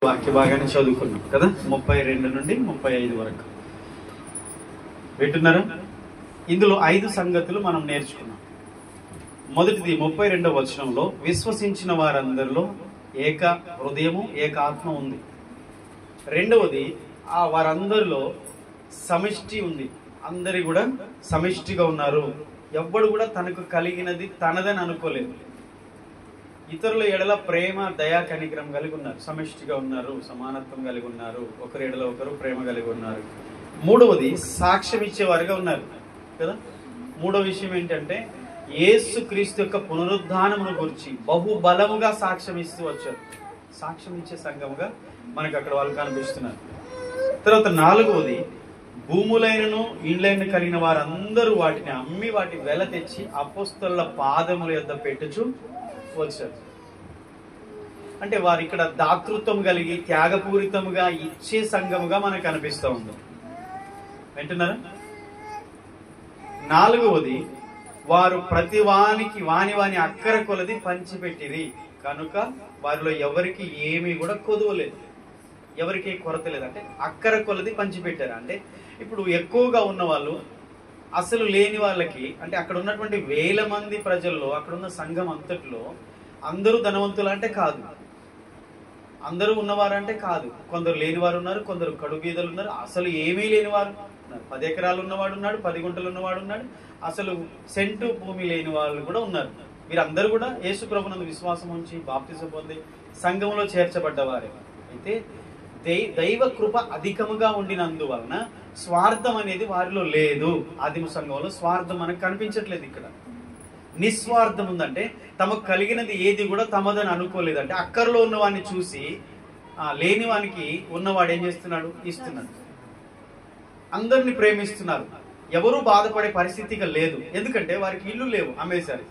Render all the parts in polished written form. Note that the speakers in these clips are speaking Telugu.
వాక్య భాగాన్ని చదువుకున్నాం కదా, 32 నుండి 35 వరకు వింటున్నారా? ఇందులో 5 సంగతులు మనం నేర్చుకున్నాం. మొదటిది 32వ వచనంలో విశ్వసించిన వారందరిలో ఏక హృదయము ఏక ఆత్మ ఉంది. రెండవది ఆ వారందరిలో సమిష్టి ఉంది, అందరి కూడా సమిష్టిగా ఉన్నారు. ఎవ్వడు కూడా తనకు కలిగినది తనదని అనుకోలేదు. ఇతరుల ఎడల ప్రేమ దయా కనికరం కలిగి ఉన్నారు, సమిష్టిగా ఉన్నారు, సమానత్వం కలిగి ఉన్నారు, ఒకరి ఎడల ఒకరు ప్రేమ కలిగి ఉన్నారు. మూడవది సాక్ష్యం ఇచ్చేవారుగా ఉన్నారు కదా. మూడవ విషయం ఏంటంటే యేసు క్రీస్తు యొక్క పునరుద్ధానమును గురించి బహుబలముగా సాక్ష్యం ఇస్తూ వచ్చారు. సాక్ష్యం ఇచ్చే సంఘముగా మనకు అక్కడ వాళ్ళు కనిపిస్తున్నారు. తర్వాత నాలుగవది భూములైనను ఇండ్లైన కలిగిన వారందరూ వాటిని అమ్మి వాటి వెల తెచ్చి అపోస్తలుల పాదముల యొద్ద పెట్టుచు వచ్చారు. అంటే వారు ఇక్కడ దాతృత్వం కలిగి త్యాగపూరితముగా ఇచ్చే సంఘముగా మనకు అనిపిస్తూ ఉంది. వింటున్నారా? నాలుగవది వారు ప్రతి వానికి వాని అక్కర కొలది పంచిపెట్టిరి కనుక వారిలో ఎవరికి ఏమీ కూడా కొదువలేదు, ఎవరికి కొరత లేదు. అంటే అక్కర కొలది పంచిపెట్టారు. అంటే ఇప్పుడు ఎక్కువగా ఉన్న వాళ్ళు అసలు లేని వాళ్ళకి, అంటే అక్కడ ఉన్నటువంటి వేల మంది ప్రజల్లో, అక్కడున్న సంఘం అంతట్లో అందరూ ధనవంతులు అంటే కాదు, అందరూ ఉన్నవారంటే కాదు. కొందరు లేనివారు ఉన్నారు, కొందరు కడుబీదలు ఉన్నారు, అసలు ఏమీ లేనివారు ఉన్నారు. 10 ఎకరాలు ఉన్నవాడు ఉన్నాడు, 10 గుంటలు ఉన్నవాడు ఉన్నాడు, అసలు సెంటు భూమి లేని వాళ్ళు కూడా ఉన్నారు. వీరందరూ కూడా యేసు ప్రభునందు విశ్వాసం ఉంచి బాప్తిసం పొంది సంఘంలో చేర్చబడ్డవారే. అయితే దైవ కృప అధికముగా ఉండినందువలన స్వార్థం అనేది వారిలో లేదు. ఆదిమ సంఘంలో స్వార్థం మనకు కనిపించట్లేదు. ఇక్కడ నిస్వార్థం ఉందంటే తమకు కలిగినది ఏది కూడా తమదని అనుకోలేదు. అంటే అక్కర్లో ఉన్నవాడిని చూసి లేని వానికి ఉన్నవాడు ఏం చేస్తున్నాడు? ఇస్తున్నాడు. అందరిని ప్రేమిస్తున్నారు. ఎవరూ బాధపడే పరిస్థితిగా లేదు. ఎందుకంటే వారికి ఇల్లు లేవు, అమ్మేశారు.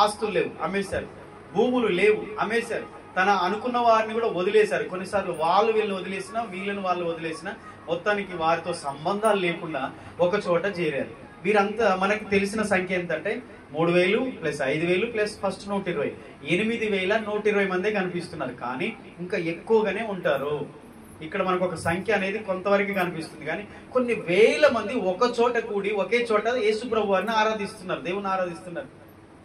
ఆస్తులు లేవు, అమ్మేశారు. భూములు లేవు, అమ్మేశారు. తన అనుకున్న వారిని కూడా వదిలేశారు. కొన్నిసార్లు వాళ్ళు వీళ్ళని వదిలేసినా, వీళ్ళని వాళ్ళు వదిలేసినా, మొత్తానికి వారితో సంబంధాలు లేకుండా ఒక చోట చేరారు. వీరంతా మనకి తెలిసిన సంఖ్య ఎంతంటే 3000 ప్లస్ 5000 ప్లస్ ఫస్ట్ 120, 8120 మందే కనిపిస్తున్నారు. కానీ ఇంకా ఎక్కువగానే ఉంటారు. ఇక్కడ మనకు ఒక సంఖ్య అనేది కొంతవరకు కనిపిస్తుంది, కానీ కొన్ని వేల మంది ఒక చోట కూడి ఒకే చోట యేసు ప్రభు వారిని ఆరాధిస్తున్నారు, దేవుని ఆరాధిస్తున్నారు.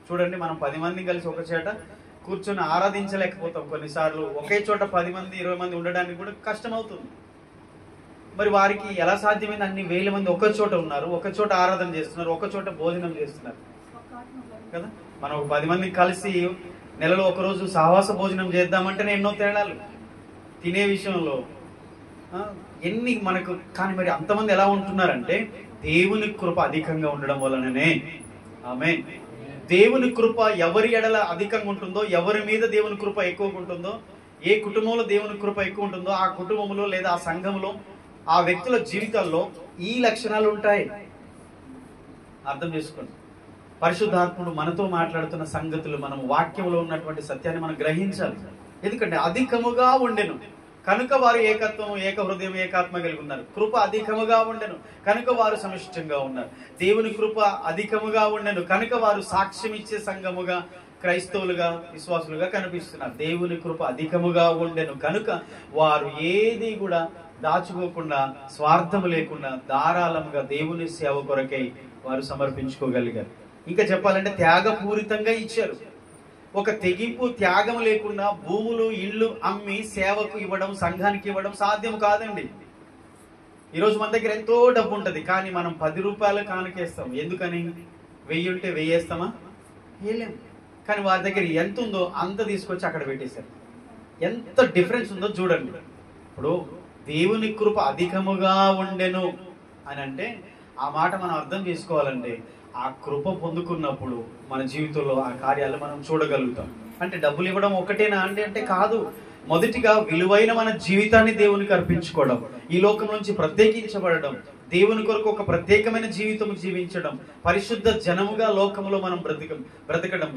చూడండి, మనం 10 మంది కలిసి ఒక చోట కూర్చొని ఆరాధించలేకపోతాం. కొన్నిసార్లు ఒకే చోట 10 మంది 20 మంది ఉండడానికి కూడా కష్టం అవుతుంది. మరి వారికి ఎలా సాధ్యమైంది? అన్ని వేల మంది ఒక చోట ఉన్నారు, ఒక చోట ఆరాధన చేస్తున్నారు, ఒక చోట భోజనం చేస్తున్నారు కదా. మనం 10 మంది కలిసి నెలలో ఒకరోజు సహవాస భోజనం చేద్దామంటేనే ఎన్నో తేడాలు తినే విషయంలో ఎన్ని మనకు. కానీ మరి అంతమంది ఎలా ఉంటున్నారంటే దేవుని కృప అధికంగా ఉండడం వలననే. ఆమేన్. దేవుని కృప ఎవరి ఎడల అధికంగా ఉంటుందో, ఎవరి మీద దేవుని కృప ఎక్కువగా ఉంటుందో, ఏ కుటుంబంలో దేవుని కృప ఎక్కువ ఉంటుందో ఆ కుటుంబంలో లేదా ఆ సంఘంలో ఆ వ్యక్తుల జీవితాల్లో ఈ లక్షణాలు ఉంటాయి. అర్థం చేసుకోండి. పరిశుద్ధాత్ముడు మనతో మాట్లాడుతున్న సంగతులు, మనం వాక్యంలో ఉన్నటువంటి సత్యాన్ని మనం గ్రహించాలి. ఎందుకంటే అధికముగా ఉండెను కనుక వారు ఏకత్వం, ఏక హృదయం, ఏకాత్మ కలిగి ఉన్నారు. కృప అధికముగా ఉండెను కనుక వారు సమిష్టంగా ఉన్నారు. దేవుని కృప అధికముగా ఉండెను కనుక వారు సాక్ష్యం ఇచ్చే సంఘముగా, క్రైస్తవులుగా, విశ్వాసులుగా కనిపిస్తున్నారు. దేవుని కృప అధికముగా ఉండెను కనుక వారు ఏది కూడా దాచుకోకుండా, స్వార్థము లేకుండా ధారాళంగా దేవుని సేవ కొరకై వారు సమర్పించుకోగలిగారు. ఇంకా చెప్పాలంటే త్యాగపూరితంగా ఇచ్చారు. ఒక తెగింపు, త్యాగం లేకుండా భూములు, ఇళ్ళు అమ్మి సేవకు ఇవ్వడం, సంఘానికి ఇవ్వడం సాధ్యం కాదండి. ఈరోజు మన దగ్గర ఎంతో డబ్బు ఉంటుంది, కానీ మనం 10 రూపాయలు కానుకేస్తాం. ఎందుకని? 1000 ఉంటే 1000 వేస్తామా? వేయలేం. కానీ వారి దగ్గర ఎంత ఉందో అంత తీసుకొచ్చి అక్కడ పెట్టేశారు. ఎంత డిఫరెన్స్ ఉందో చూడండి. ఇప్పుడు దేవుని కృప అధికముగా ఉండెను అని అంటే ఆ మాట మనం అర్థం చేసుకోవాలంటే ఆ కృప పొందుకున్నప్పుడు మన జీవితంలో ఆ కార్యాలు మనం చూడగలుగుతాం. అంటే డబ్బులు ఇవ్వడం ఒకటేనా అంటే కాదు. మొదటిగా విలువైన మన జీవితాన్ని దేవునికి అర్పించుకోవడం, ఈ లోకం నుంచి ప్రత్యేకించబడడం, దేవుని కొరకు ఒక ప్రత్యేకమైన జీవితం జీవించడం, పరిశుద్ధ జనముగా లోకములో మనం బ్రతకడం.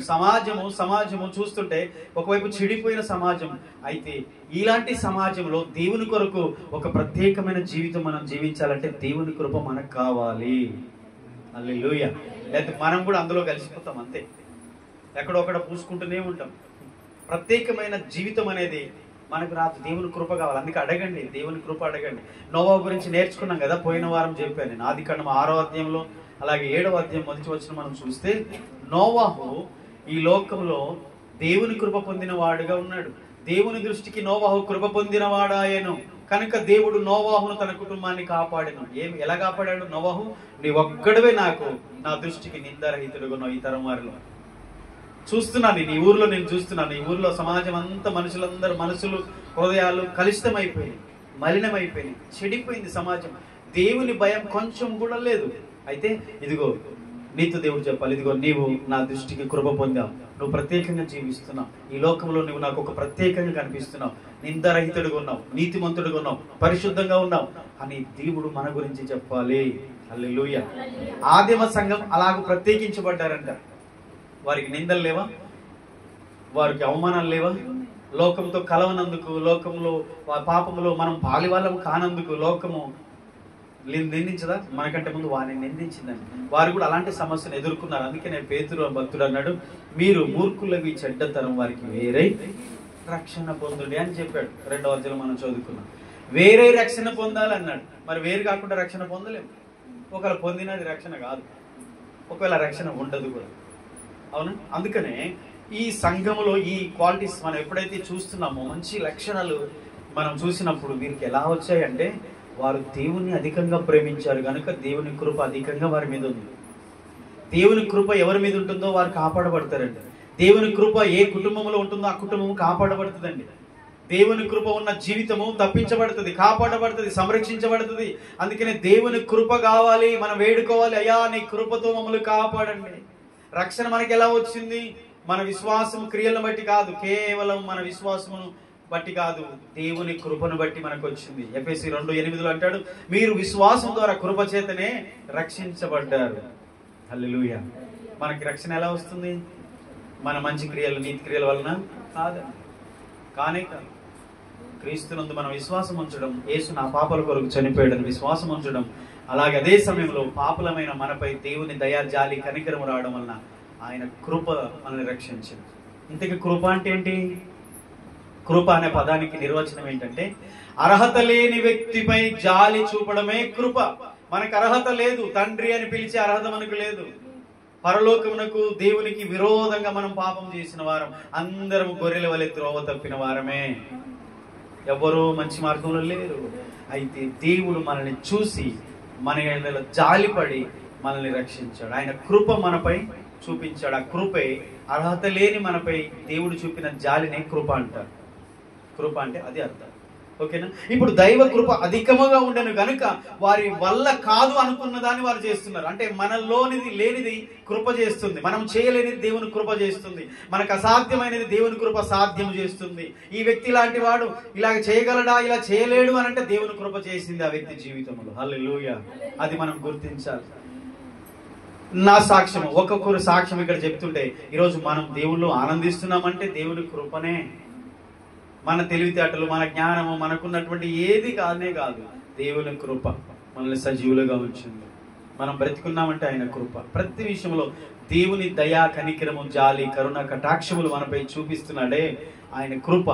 సమాజము చూస్తుంటే ఒకవైపు చెడిపోయిన సమాజం. అయితే ఇలాంటి సమాజంలో దేవుని కొరకు ఒక ప్రత్యేకమైన జీవితం మనం జీవించాలంటే దేవుని కృప మనకు కావాలి. హల్లెలూయా. లేకపోతే మనం కూడా అందులో కలిసిపోతాం అంతే, ఎక్కడొక్కడ పూసుకుంటూనే ఉంటాం. ప్రత్యేకమైన జీవితం అనేది మనకు రాదు, దేవుని కృప కావాలి. అందుకే అడగండి, దేవుని కృప అడగండి. నోవాహు గురించి నేర్చుకున్నాం కదా, పోయిన వారం చెప్పాను నేను. ఆదికాండం 6వ అధ్యాయంలో అలాగే 7వ అధ్యాయం మొదటి వచనం మనం చూస్తే నోవాహు ఈ లోకంలో దేవుని కృప పొందిన వాడుగా ఉన్నాడు. దేవుని దృష్టికి నోవాహు కృప పొందిన వాడాయను కనుక దేవుడు నోవాహును తన కుటుంబాన్ని కాపాడను. ఎలా కాపాడాడు? నోవాహు, నీ ఒక్కడవే నాకు నా దృష్టికి నిందారహితుడుగా ఈ తరం వారిలో చూస్తున్నాను. నీ ఊర్లో నేను చూస్తున్నాను, ఈ ఊర్లో సమాజం అంతా మనుషులందరూ మనసులు హృదయాలు కలుషితమైపోయినాయి, మలినమైపోయినాయి, చెడిపోయింది సమాజం. దేవుని భయం కొంచెం కూడా లేదు. అయితే ఇదిగో నీతో దేవుడు చెప్పాలి, ఇదిగో నీవు నా దృష్టికి కృప పొందావు, నువ్వు ప్రత్యేకంగా జీవిస్తున్నావు, ఈ లోకంలో నువ్వు నాకు ఒక ప్రత్యేకంగా కనిపిస్తున్నావు, నిందారహితుడుగా ఉన్నావు, నీతిమంతుడుగా ఉన్నావు, పరిశుద్ధంగా ఉన్నావు అని దేవుడు మన గురించి చెప్పాలి. హల్లెలూయా. ఆదిమ సంఘం అలాగ ప్రత్యేకించబడ్డారంట. వారికి నిందలు లేవా? వారికి అవమానాలు లేవా? లోకంతో కలవనందుకు, లోకంలో పాపములో మనం పాలివాళ్ళం కానందుకు లోకము నిందించదా? మనకంటే ముందు వారిని నిందించిందండి. వారు కూడా అలాంటి సమస్యను ఎదుర్కొన్నారు. అందుకే నేను పేతురు భక్తుడు అన్నాడు, మీరు మూర్ఖులవి చెడ్డతరం వారికి వేరే రక్షణ పొందుడి అని చెప్పాడు. 2వ అధ్యాయంలో మనం చదువుకున్నాం. వేరే రక్షణ పొందాలన్నాడు. మరి వేరు కాకుండా రక్షణ పొందలేము. ఒకవేళ పొందినది రక్షణ కాదు, ఒకవేళ రక్షణ ఉండదు కూడా. అవును. అందుకనే ఈ సంఘములో ఈ క్వాలిటీస్ మనం ఎప్పుడైతే చూస్తున్నామో, మంచి లక్షణాలు మనం చూసినప్పుడు వీరికి ఎలా వచ్చాయంటే, వారు దేవుని అధికంగా ప్రేమించారు కనుక దేవుని కృప అధికంగా వారి మీద ఉంది. దేవుని కృప ఎవరి మీద ఉంటుందో వారు కాపాడబడతారండి. దేవుని కృప ఏ కుటుంబంలో ఉంటుందో ఆ కుటుంబం కాపాడబడుతుందండి. దేవుని కృప ఉన్న జీవితము తప్పించబడుతుంది, కాపాడబడుతుంది, సంరక్షించబడుతుంది. అందుకనే దేవుని కృప కావాలి, మనం వేడుకోవాలి, అయ్యా నీ కృపతో మమ్మల్ని కాపాడండి. రక్షణ మనకి ఎలా వచ్చింది? మన విశ్వాసం క్రియలను బట్టి కాదు, కేవలం మన విశ్వాసమును బట్టి కాదు, దేవుని కృపను బట్టి మనకు వచ్చింది. ఎఫెసీ 2:8 అంటాడు, మీరు విశ్వాసం ద్వారా కృప చేతనే రక్షించబడ్డారు. హల్లెలూయా. మనకి రక్షణ ఎలా వస్తుంది? మన మంచి క్రియలు, నీతి క్రియల వలన కాదండి, కానే కాదు. క్రీస్తునందు మనం విశ్వాసం ఉంచడం, యేసు నా పాపాల కొరకు చనిపోయాడని విశ్వాసం ఉంచడం, అలాగే అదే సమయంలో పాపులమైన మనపై దేవుని దయా జాలి కనికరము రావడం వలన ఆయన కృప మనల్ని రక్షించింది. ఇంతకీ కృప అంటే ఏంటి? కృప అనే పదానికి నిర్వచనం ఏంటంటే, అర్హత లేని వ్యక్తిపై జాలి చూపడమే కృప. మనకు అర్హత లేదు, తండ్రి అని పిలిచే అర్హత మనకు లేదు. పరలోకమునకు దేవునికి విరోధంగా మనం పాపం చేసిన వారం, అందరం గొర్రెల వలె త్రోవ తప్పిన వారమే, ఎవరూ మంచి మార్గంలో లేరు. అయితే దేవుడు మనల్ని చూసి మన జాలిపడి మనల్ని రక్షించాడు. ఆయన కృప మనపై చూపించాడు. ఆ కృపే, అర్హత లేని మనపై దేవుడు చూపిన జాలినే కృప అంటారు. కృప అంటే అది అర్థం. ఓకేనా? ఇప్పుడు దైవ కృప అధికముగా ఉండను కనుక వారి వల్ల కాదు అనుకున్న దాన్ని వారు చేస్తున్నారు. అంటే మనలోనిది లేనిది కృప చేస్తుంది, మనం చేయలేనిది దేవుని కృప చేస్తుంది, మనకు అసాధ్యమైనది దేవుని కృప సాధ్యం చేస్తుంది. ఈ వ్యక్తి లాంటి వాడు ఇలాగ చేయగలడా, ఇలా చేయలేడు అని అంటే దేవుని కృప చేసింది ఆ వ్యక్తి జీవితంలో. హల్లెలూయా. అది మనం గుర్తించాలి. నా సాక్ష్యం, ఒక్కొక్కరు సాక్ష్యం ఇక్కడ చెప్తుంటే, ఈరోజు మనం దేవుళ్ళు ఆనందిస్తున్నామంటే దేవుని కృపనే. మన తెలివితేటలు, మన జ్ఞానము, మనకున్నటువంటి ఏది కాదనే కాదు, దేవుని కృప మనల్ని సజీవులుగా ఉంచింది. మనం బ్రతికున్నామంటే ఆయన కృప. ప్రతి విషయంలో దేవుని దయా కనికరము, జాలి, కరుణ, కటాక్షములు మనపై చూపిస్తున్నాడే ఆయన కృప.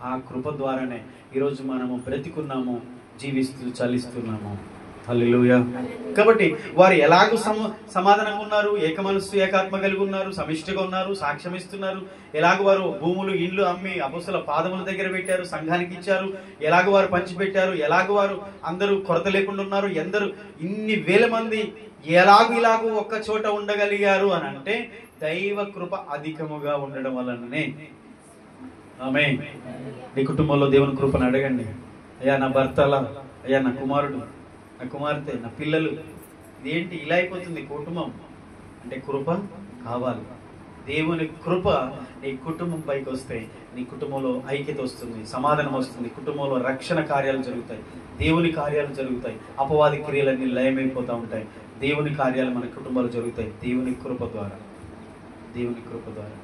ఆ కృప ద్వారానే ఈరోజు మనము బ్రతికున్నాము, జీవిస్తూ చలిస్తున్నాము. హల్లెలూయా. కాబట్టి వారు ఎలాగూ సమాధానంగా ఉన్నారు, ఏక మనస్సు ఏకాత్మ కలిగి ఉన్నారు, సమిష్టిగా ఉన్నారు, సాక్ష్యం ఇస్తున్నారు. ఎలాగ వారు భూములు, ఇండ్లు అమ్మి అపొస్తలుల పాదముల దగ్గర పెట్టారు, సంఘానికి ఇచ్చారు, ఎలాగ వారు పంచిపెట్టారు, ఎలాగ వారు అందరూ కొరత లేకుండా ఉన్నారు, ఎందరూ ఇన్ని వేల మంది ఇలాగూ ఒక్క చోట ఉండగలిగారు అని అంటే దైవ కృప అధికముగా ఉండడం వలననే. ఆమేన్. నీ కుటుంబంలో దేవుని కృపను అడగండి. అయ్యా నా భర్త అలా, అయ్యా నా కుమారుడు, నా కుమార్తె, నా పిల్లలు, ఇదేంటి ఇలా అయిపోతుంది కుటుంబం అంటే కృప కావాలి. దేవుని కృప నీ కుటుంబం పైకి వస్తే నీ కుటుంబంలో ఐక్యత వస్తుంది, సమాధానం వస్తుంది, కుటుంబంలో రక్షణ కార్యాలు జరుగుతాయి, దేవుని కార్యాలు జరుగుతాయి, అపవాది క్రియలన్నీ లయమైపోతూ ఉంటాయి. దేవుని కార్యాలు మన కుటుంబాలు జరుగుతాయి దేవుని కృప ద్వారా. దేవుని కృప ద్వారా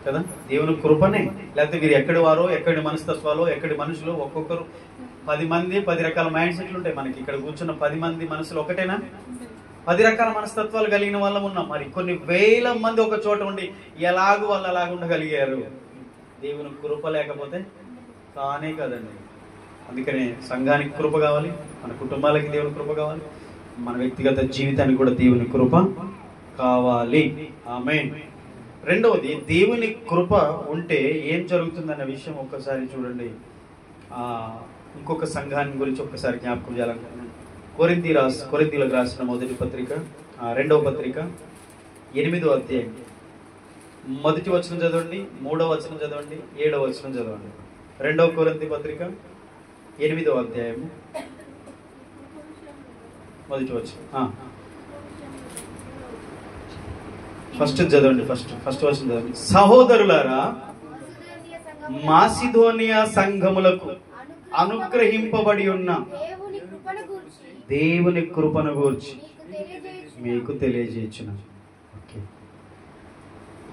కదా, దేవుని కృపనే. లేకపోతే మీరు ఎక్కడి వారో, ఎక్కడి మనస్తత్వాలో, ఎక్కడి మనుషులు, ఒక్కొక్కరు 10 మంది 10 రకాల మైండ్ సెట్లు ఉంటాయి. మనకి ఇక్కడ కూర్చున్న 10 మంది మనసులు ఒకటేనా? 10 రకాల మనస్తత్వాలు కలిగిన వాళ్ళం ఉన్నాం. మరి కొన్ని వేల మంది ఒక చోట ఉండి ఎలాగూ వాళ్ళు అలాగ ఉండగలిగారు. దేవుని కృప లేకపోతే కానే కదండి. అందుకనే సంఘానికి కృప కావాలి, మన కుటుంబాలకి దేవుని కృప కావాలి, మన వ్యక్తిగత జీవితానికి కూడా దేవుని కృప కావాలి. ఆమేన్. రెండవది, దేవుని కృప ఉంటే ఏం జరుగుతుందన్న విషయం ఒక్కసారి చూడండి. ఇంకొక సంఘాన్ని గురించి ఒక్కసారి జ్ఞాపకం చేయాలనుకుంటున్నాను. కొరింథీయులకు రాసిన మొదటి పత్రిక, రెండవ పత్రిక 8వ అధ్యాయం 1వ వచనం చదవండి, 3వ వచనం చదవండి, 7వ వచనం చదవండి. 2వ కొరింథీ పత్రిక 8వ అధ్యాయం 1వ వచనం. ఫస్ట్ చదవండి, ఫస్ట్ వచనం చదవండి. సహోదరులారా, మాసిదోనియా సంఘములకు అనుగ్రహింపబడి ఉన్న దేవుని కృపను గూర్చి మీకు తెలియజేయుచున్నా.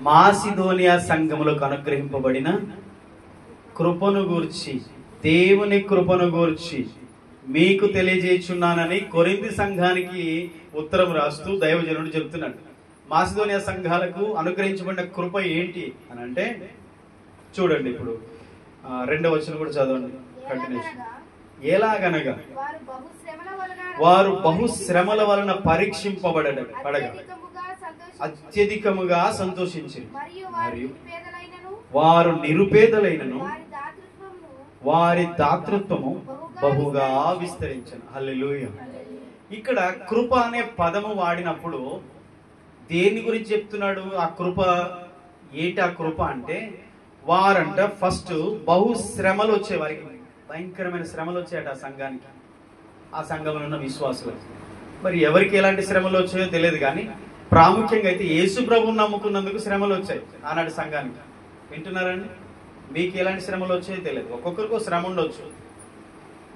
మాసిదోనియా సంఘములకు అనుగ్రహింపబడిన కృపను గూర్చి, దేవుని కృపను గూర్చి మీకు తెలియజేయుచున్నానని కొరింథీ సంఘానికి ఉత్తరం రాస్తూ దైవజనుడు చెప్తున్నాడు. మాసిదోనియా సంఘాలకు అనుగ్రహించబడిన కృప ఏంటి అని అంటే చూడండి, ఇప్పుడు 2వ వచనం కూడా చదవండి, కంటిన్యూషన్. ఎలాగనగా వారు బహుశ్రమల వలన పరీక్షింపబడగా అత్యధికముగా సంతోషించి, మరియు వారు నిరుపేదలైనను వారి దాతృత్వము బహుగా విస్తరించను. హల్లెలూయా. ఇక్కడ కృప అనే పదము వాడినప్పుడు దేని గురించి చెప్తున్నాడు? ఆ కృప ఏంటి? ఆ కృప అంటే వారంట ఫస్ట్ బహుశ్రమలు వచ్చాయి, వారికి భయంకరమైన శ్రమలు వచ్చాయట ఆ సంఘానికి, ఆ సంఘంలో ఉన్న విశ్వాసులకు. మరి ఎవరికి ఎలాంటి శ్రమలు వచ్చాయో తెలియదు, కానీ ప్రాముఖ్యంగా అయితే యేసు ప్రభువుని నమ్ముకున్నందుకు శ్రమలు వచ్చాయి ఆనాటి సంఘానికి. వింటున్నారండి? మీకు ఎలాంటి శ్రమలు వచ్చాయో తెలియదు. ఒక్కొక్కరికి శ్రమ ఉండొచ్చు,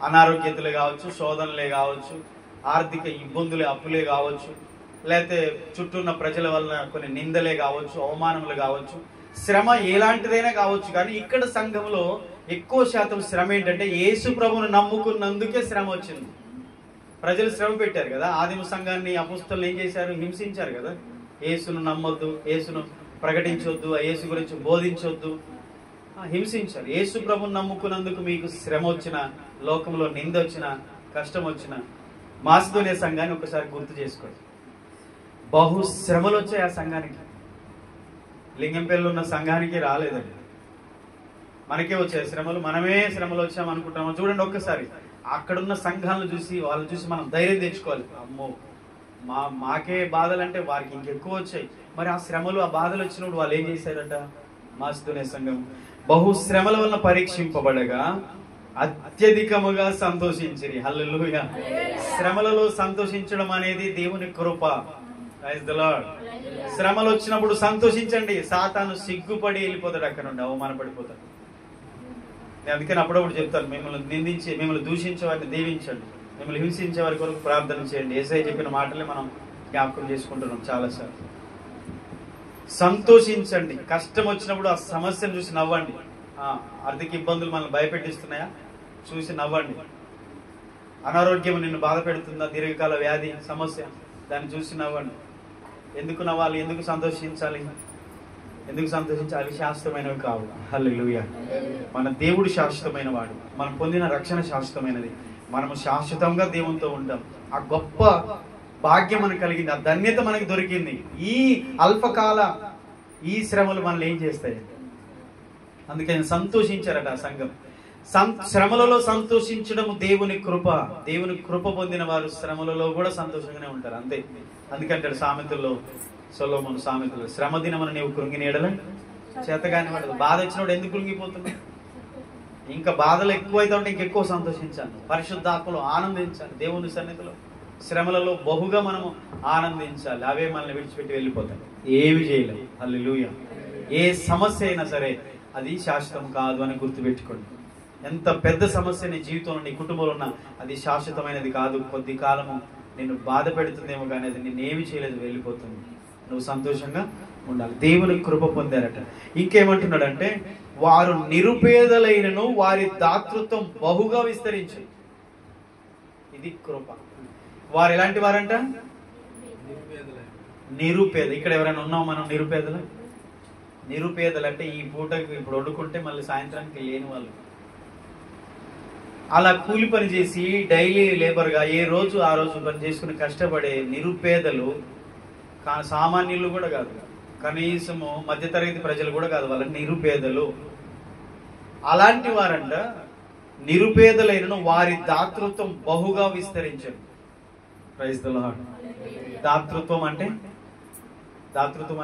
అనారోగ్యతలే కావచ్చు, శోధనలే కావచ్చు, ఆర్థిక ఇబ్బందులే, అప్పులే కావచ్చు, లేకపోతే చుట్టూ ఉన్న ప్రజల వలన కొన్ని నిందలే కావచ్చు, అవమానములు కావచ్చు, శ్రమ ఎలాంటిదైనా కావచ్చు. కానీ ఇక్కడ సంఘంలో ఎక్కువ శాతం శ్రమ ఏంటంటే యేసు ప్రభువును నమ్ముకున్నందుకే శ్రమ వచ్చింది. ప్రజలు శ్రమ పెట్టారు కదా, ఆదిమ సంఘాన్ని అపోస్తలులు ఏం చేశారు? హింసించారు కదా. యేసును నమ్మొద్దు, యేసును ప్రకటించొద్దు, యేసు గురించి బోధించొద్దు, హింసించారు. యేసు ప్రభువును నమ్ముకున్నందుకు మీకు శ్రమ వచ్చిన, లోకంలో నింద వచ్చిన, కష్టం వచ్చిన, మాసిదోనియా సంఘాన్ని ఒకసారి గుర్తు చేసుకోండి. బహుశ్రమలు వచ్చాయి ఆ సంఘానికి. లింగంపల్లి ఉన్న సంఘానికి రాలేదండి, మనకే వచ్చాయి శ్రమలు. మనమే శ్రమలు వచ్చాము అనుకుంటాము. చూడండి ఒక్కసారి అక్కడున్న సంఘాలను చూసి, వాళ్ళని చూసి మనం ధైర్యం తెచ్చుకోవాలి. అమ్మో, మాకే బాధలు అంటే వారికి ఇంకెక్కువ వచ్చాయి. మరి ఆ శ్రమలు, ఆ బాధలు వచ్చినప్పుడు వాళ్ళు ఏం చేశారట? మాసిదోనియా సంఘం బహుశ్రమల వలన పరీక్షింపబడగా అత్యధికముగా సంతోషించిరి. హల్లెలూయా. శ్రమలలో సంతోషించడం అనేది దేవుని కృప. Praise the lord. శ్రమలు వచ్చినప్పుడు సంతోషించండి. సాతాను సిగ్గుపడి వెళ్ళిపోతాడు, అక్కడ నుండి అవమానపడిపోతాడు. నేను అందుకని అప్పుడప్పుడు చెప్తాను, మిమ్మల్ని నిందించి, మిమ్మల్ని దూషించే వారిని దీవించండి, మిమ్మల్ని హింసించే వారి కొరకు ప్రార్థన చేయండి. యేసయ్య చెప్పిన మాటలే మనం జ్ఞాపకం చేసుకుంటున్నాం చాలాసార్లు. సంతోషించండి. కష్టం వచ్చినప్పుడు ఆ సమస్యను చూసి నవ్వండి. ఆర్థిక ఇబ్బందులు మనల్ని భయపెట్టిస్తున్నాయా? చూసి నవ్వండి. అనారోగ్యం నిన్ను బాధ పెడుతుందా? దీర్ఘకాల వ్యాధి, సమస్య, దాన్ని చూసి నవ్వండి. ఎందుకు నవ్వాలి? ఎందుకు సంతోషించాలి? ఎందుకు సంతోషించాలి? అవి శాశ్వతమైనవి కావు. హల్లెలూయా. మన దేవుడు శాశ్వతమైన వాడు, మనం పొందిన రక్షణ శాశ్వతమైనది, మనము శాశ్వతంగా దేవునితో ఉంటాం. ఆ గొప్ప భాగ్యం మనకు కలిగింది, ఆ ధన్యత మనకు దొరికింది. ఈ అల్పకాల ఈ శ్రమలు మనల్ని ఏం చేస్తాయి? అందుకని సంతోషించారట ఆ సంఘం. శ్రమలలో సంతోషించడం దేవుని కృప. దేవుని కృప పొందిన వారు శ్రమలలో కూడా సంతోషంగానే ఉంటారు, అంతే. అందుకంటాడు సామెతల్లో, సొలొమోను సామెతల్లో, శ్రమ దినమున నీవు కృంగిన ఎడల చేతగాని వాడు. బాధ వచ్చినప్పుడు ఎందుకు కృంగిపోతున్నావు? ఇంకా బాధలు ఎక్కువైతే ఉంటే ఇంకెక్కువ సంతోషించాను. పరిశుద్ధాత్మలో ఆనందించాలి. దేవుని సన్నిధిలో శ్రమలలో బహుగా మనము ఆనందించాలి. అవే మనల్ని విడిచిపెట్టి వెళ్ళిపోతాయి, ఏమి చేయలేము. హల్లెలూయా. ఏ సమస్య అయినా సరే అది శాశ్వతం కాదు అని గుర్తుపెట్టుకోండి. ఎంత పెద్ద సమస్య నీ జీవితంలో, నీ కుటుంబంలో ఉన్నా అది శాశ్వతమైనది కాదు. కొద్ది కాలము నిన్ను బాధ పెడుతుందేమో కానీ అది నిన్నేమి చేయలేదు, వెళ్ళిపోతుంది. నువ్వు సంతోషంగా ఉండాలి. దేవుని కృప పొందారట. ఇంకేమంటున్నాడంటే వారు నిరుపేదలైనను వారి దాతృత్వం బహుగా విస్తరించాయి. ఇది కృప. వారు ఎలాంటి వారంట? నిరుపేద. ఇక్కడ ఎవరైనా ఉన్నాం మనం నిరుపేదలు? నిరుపేదలు అంటే ఈ పూటకి ఇప్పుడు వండుకుంటే మళ్ళీ సాయంత్రానికి లేని వాళ్ళు. అలా కూలి పని చేసి డైలీ లేబర్గా ఏ రోజు ఆ రోజు పని చేసుకుని కష్టపడే నిరుపేదలు, సామాన్యులు కూడా కాదు, కనీసము మధ్యతరగతి ప్రజలు కూడా కాదు, వాళ్ళ నిరుపేదలు. అలాంటి వారంట నిరుపేదలైనను వారి దాతృత్వం బహుగా విస్తరించారు. Praise the lord. దాతృత్వం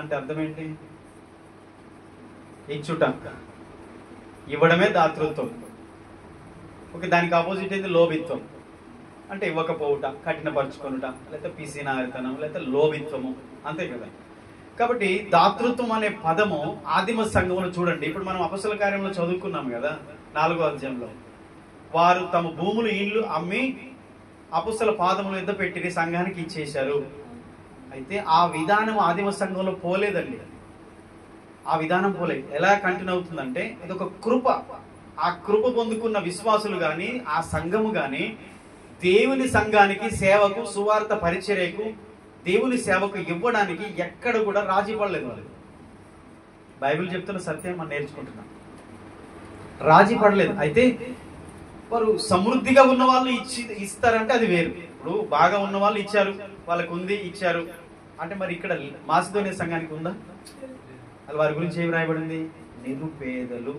అంటే అర్థం ఏంటి? ఇచ్చుట, ఇవ్వడమే దాతృత్వం. ఓకే, దానికి ఆపోజిట్ ఏంటి? లోభిత్వం. అంటే ఇవ్వకపోవుట, కఠినపరుచుకొనుట, లేకపోతే పిసినారితనం, లేకపోతే లోభిత్వము, అంతే కదా. కాబట్టి దాతృత్వం అనే పదము ఆదిమ సంఘంలో చూడండి. ఇప్పుడు మనం అపొస్తల కార్యంలో చదువుకున్నాం కదా, 4వ అధ్యాయంలో. వారు తమ భూములు, ఇళ్ళు అమ్మి అపొస్తల పాదముల మీద పెట్టి సంఘానికి ఇచ్చేశారు. అయితే ఆ విధానం ఆదిమ సంఘంలో పోలేదండి. ఆ విధానం పోలేదు. ఎలా కంటిన్యూ అవుతుందంటే, ఇది ఒక కృప. ఆ కృప పొందుకున్న విశ్వాసులు గాని, ఆ సంఘము గాని దేవుని సంఘానికి, సేవకు, సువార్త పరిచర్యకు, దేవుని సేవకు ఇవ్వడానికి ఎక్కడ కూడా రాజీ పడలేదు. వాళ్ళు బైబిల్ చెప్తున్న సత్యం మనం నేర్చుకుంటున్నాం. రాజీ పడలేదు. అయితే వారు సమృద్ధిగా ఉన్న వాళ్ళు ఇస్తారంటే అది వేరు. ఇప్పుడు బాగా ఉన్న వాళ్ళు ఇచ్చారు, వాళ్ళకు ఉంది, ఇచ్చారు అంటే మరి ఇక్కడ మాసిదోనియా సంఘానికి ఉందా? అది వారి గురించి ఏమి రాయబడింది? నిరుపేదలు.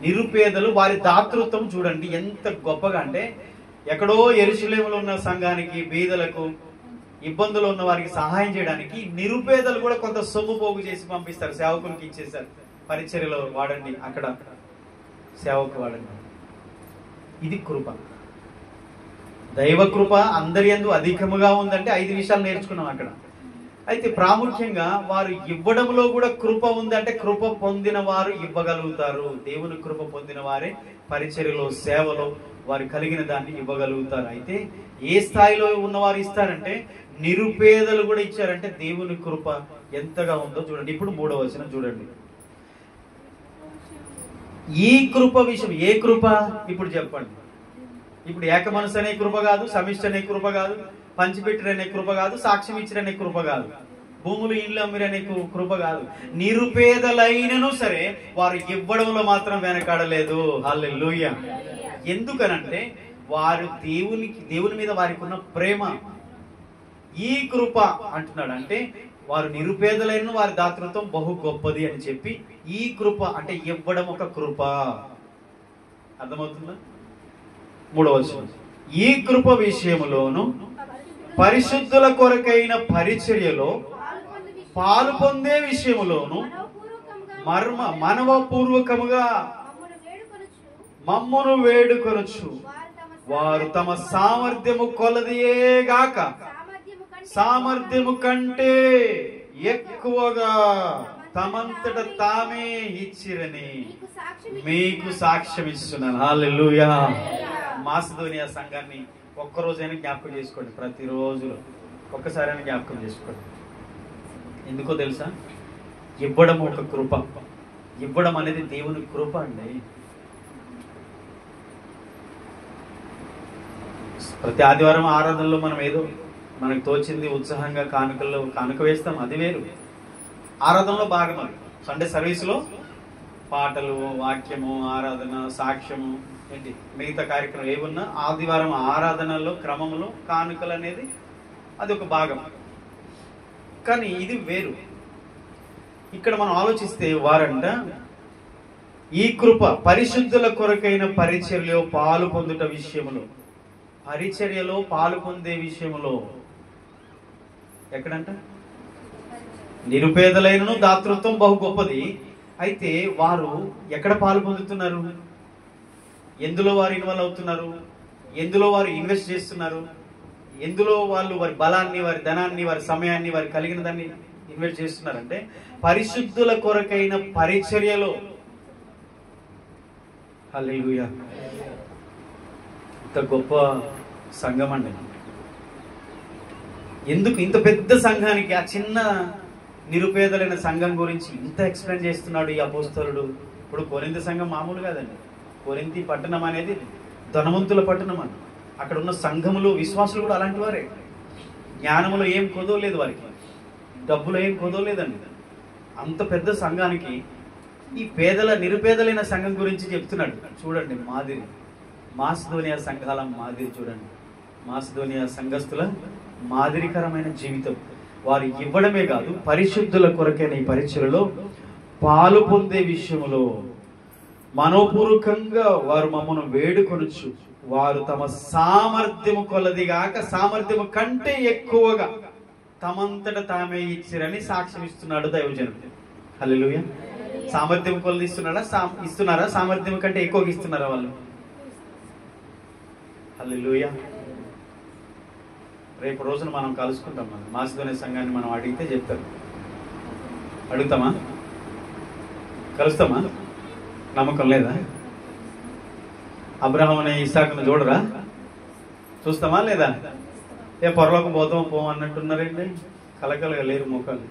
నిరుపేదలు, వారి దాతృత్వం చూడండి ఎంత గొప్పగా. అంటే ఎక్కడో యెరూషలేములో ఉన్న సంఘానికి, బీదలకు, ఇబ్బందులు ఉన్న వారికి సహాయం చేయడానికి నిరుపేదలు కూడా కొంత సొమ్ము పోగు చేసి పంపిస్తారు. సేవకునికి ఇచ్చేసారు, పరిచర్యలో వాడండి, అక్కడ సేవకు వాడండి. ఇది కృప. దైవ కృప అందరి యందు అధికముగా ఉందంటే 5 విషయాలు నేర్చుకున్నాం అక్కడ. అయితే ప్రాముఖ్యంగా వారు ఇవ్వడంలో కూడా కృప ఉంది. అంటే కృప పొందిన వారు ఇవ్వగలుగుతారు. దేవుని కృప పొందిన వారే పరిచర్యలో, సేవలో వారు కలిగిన దాన్ని ఇవ్వగలుగుతారు. అయితే ఏ స్థాయిలో ఉన్నవారు ఇస్తారంటే నిరుపేదలు కూడా ఇచ్చారంటే దేవుని కృప ఎంతగా ఉందో చూడండి. ఇప్పుడు 3వ వచనం చూడండి. ఈ కృప విషయం, ఏ కృప ఇప్పుడు చెప్పండి. ఇప్పుడు ఏక మనసు అనే కృప కాదు, సమిష్టి అనే కృప కాదు, పంచిపెట్టిరనే కృప కాదు, సాక్ష్యం ఇచ్చిరనే కృప కాదు, భూములు ఇళ్ళు అమ్మిరనే కృప కాదు. నిరుపేదలైనను సరే వారు ఇవ్వడంలో మాత్రం వెనకాడలేదు. హల్లెలూయా. ఎందుకనంటే వారు దేవుని మీద వారికి ఉన్న ప్రేమ. ఈ కృప అంటున్నాడు అంటే వారు నిరుపేదలైన వారి దాతృత్వం బహు గొప్పది అని చెప్పి, ఈ కృప అంటే ఇవ్వడం ఒక కృప. అర్థమవుతుందా? 3వ వచనం. ఈ కృప విషయములోను పరిశుద్ధుల కొరకైన పరిచర్యలో పాలు పొందే విషయములోను మనవపూర్వకముగా మమ్మును వేడుకొనుచు వారు తమ సామర్థ్యము కొలదియేగాక సామర్థ్యము కంటే ఎక్కువగా తమంతట తామే ఇచ్చిరని మీకు సాక్ష్యం ఇస్తున్నాను. హల్లెలూయా. మాసిదోనియా సంఘాన్ని ఒక్కరోజైనా జ్ఞాపకం చేసుకోండి. ప్రతిరోజు ఒక్కసారైనా జ్ఞాపకం చేసుకోండి. ఎందుకో తెలుసా? ఇవ్వడం ఒక కృప. ఇవ్వడం అనేది దేవుని కృప అండి. ప్రతి ఆదివారం ఆరాధనలో మనం ఏదో మనకు తోచింది ఉత్సాహంగా కానుక వేస్తాం, అది వేరు. ఆరాధనలో భాగం అది. సండే సర్వీసులో పాటలు, వాక్యము, ఆరాధన, సాక్ష్యము, ఏంటి మిగతా కార్యక్రమం ఏమున్నా ఆదివారం ఆరాధనలో క్రమంలో కానుకలు అనేది అది ఒక భాగం. కానీ ఇది వేరు. ఇక్కడ మనం ఆలోచిస్తే వారంట ఈ కృప పరిశుద్ధుల కొరకైన పరిచర్యలో పాలు పొందుట విషయములో, పరిచర్యలో పాలు పొందే విషయములో ఎక్కడంట? నిరుపేదలైనను దాతృత్వం బహు గొప్పది. అయితే వారు ఎక్కడ పాలు పొందుతున్నారు? ఎందులో వారు ఇన్వాల్వ్ అవుతున్నారు? ఎందులో వారు ఇన్వెస్ట్ చేస్తున్నారు? ఎందులో వాళ్ళు వారి బలాన్ని, వారి ధనాన్ని, వారి సమయాన్ని, వారి కలిగిన దాన్ని ఇన్వెస్ట్ చేస్తున్నారంటే పరిశుద్ధుల కొరకైన పరిచర్యలో. హల్లెలూయా. ఇంత గొప్ప సంఘం అండి. ఎందుకు ఇంత పెద్ద సంఘానికి ఆ చిన్న నిరుపేదలైన సంఘం గురించి ఇంత ఎక్స్ప్లెయిన్ చేస్తున్నాడు ఈ అపోస్తలుడు? ఇప్పుడు కొరింథీ సంఘం మామూలు కాదండి. కొరింథీ పట్టణం అనేది ధనవంతుల పట్టణం అని. అక్కడ ఉన్న సంఘములు, విశ్వాసులు కూడా అలాంటి వారే. జ్ఞానములో ఏం కొదవలేదు వారికి, డబ్బులో ఏం కొదవలేదండి. అంత పెద్ద సంఘానికి ఈ నిరుపేదలైన సంఘం గురించి చెప్తున్నాడు. చూడండి మాదిరి. మాసిదోనియా సంఘాల మాదిరి చూడండి. మాసిదోనియా సంఘస్థుల మాదిరికరమైన జీవితం. వారు ఇవ్వడమే కాదు, పరిశుద్ధుల కొరకైన ఈ పరిచయలో పాలు పొందే విషయంలో మనోపూర్వకంగా వారు మమ్మను వేడుకొనుచు, వారు తమ సామర్థ్యము కొలదిగాక సామర్థ్యము కంటే ఎక్కువగా తమంతట తామే ఇచ్చిరని సాక్ష్యం ఇస్తున్నాడు దైవజనుడు. హల్లెలూయా. సామర్థ్యం కొలది ఇస్తున్నారా? సామర్థ్యం కంటే ఎక్కువగా ఇస్తున్నారా వాళ్ళు? హల్లెలూయా. రేపు రోజున మనం కలుసుకుంటాం. మనం మాసిదోనియా సంఘాన్ని మనం అడిగితే చెప్తారు. అడుగుతామా? కలుస్తామా? నమ్మకం లేదా? అబ్రహాం అనే ఇస్సాకును చూడరా? చూస్తామా లేదా? పరలోకం పోతామో పోం అన్నట్టున్నారండి. కలకలగా లేరు ముఖాలు.